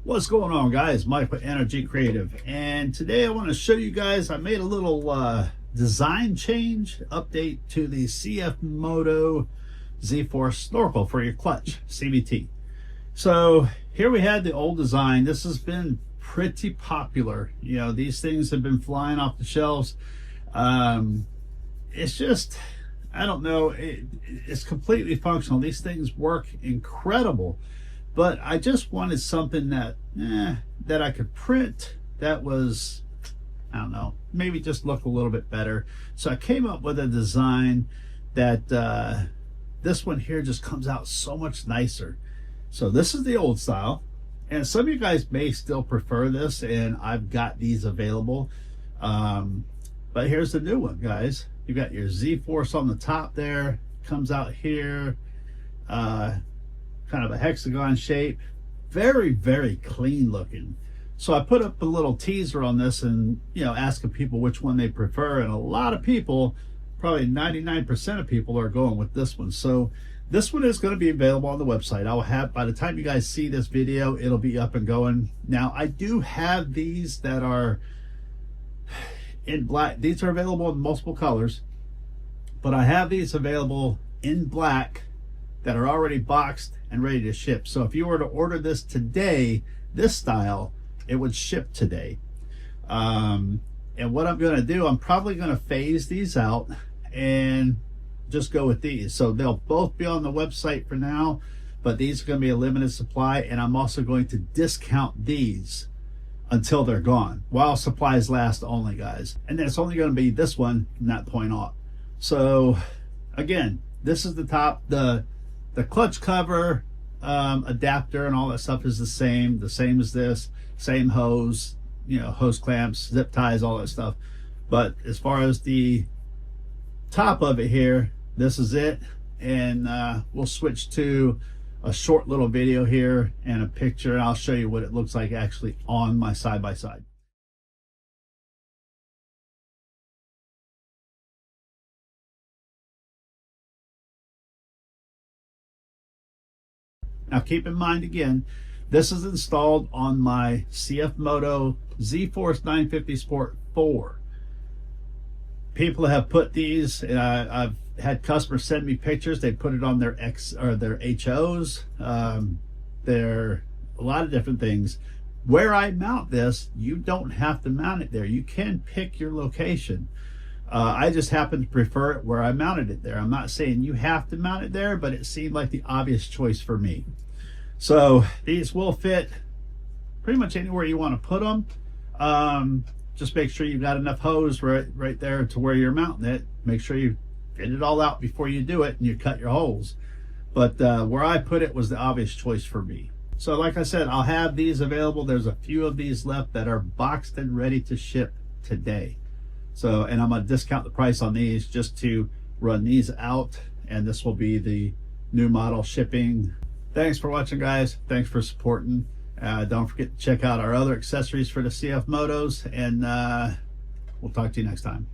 What's going on, guys? Mike with Energy Creative, and today I want to show you guys I made a little design change update to the Cfmoto Z4 Snorkel for your clutch CVT. So here we had the old design. This has been pretty popular. You know, these things have been flying off the shelves. It's just, I don't know, it's completely functional. These things work incredible. But I just wanted something that that I could print that was, I don't know, maybe just look a little bit better. So I came up with a design that this one here just comes out so much nicer. So this is the old style, and some of you guys may still prefer this, and I've got these available. But here's the new one, guys. You got your Z-Force on the top there, comes out here. Kind of a hexagon shape, very, very clean looking. So I put up a little teaser on this and, you know, asking people which one they prefer, and a lot of people, probably 99% of people, are going with this one. So this one is going to be available on the website. I will have, by the time you guys see this video, it'll be up and going. Now I do have these that are in black. These are available in multiple colors, but I have these available in black that are already boxed and ready to ship. So if you were to order this today, this style, it would ship today. And what I'm going to do, I'm probably going to phase these out and just go with these. So they'll both be on the website for now, but these are going to be a limited supply, and I'm also going to discount these until they're gone, while supplies last only, guys. And then it's only going to be this one from that point on. So again, this is the top. The clutch cover, adapter, and all that stuff is the same as this. Same hose, you know, hose clamps, zip ties, all that stuff. But as far as the top of it here, this is it. And we'll switch to a short little video here and a picture, and I'll show you what it looks like actually on my side-by-side. Now keep in mind, again, this is installed on my Cfmoto Z-Force 950 Sport 4. People have put these, and I've had customers send me pictures. They put it on their their HOs. They're a lot of different things. Where I mount this, you don't have to mount it there. You can pick your location. I just happen to prefer it where I mounted it there. I'm not saying you have to mount it there, but it seemed like the obvious choice for me. So these will fit pretty much anywhere you want to put them. Just make sure you've got enough hose right there to where you're mounting it. Make sure you fit it all out before you do it and you cut your holes. But where I put it was the obvious choice for me. So like I said, I'll have these available. There's a few of these left that are boxed and ready to ship today. So, and I'm going to discount the price on these just to run these out, and this will be the new model shipping. Thanks for watching, guys. Thanks for supporting. Don't forget to check out our other accessories for the Cfmotos, and we'll talk to you next time.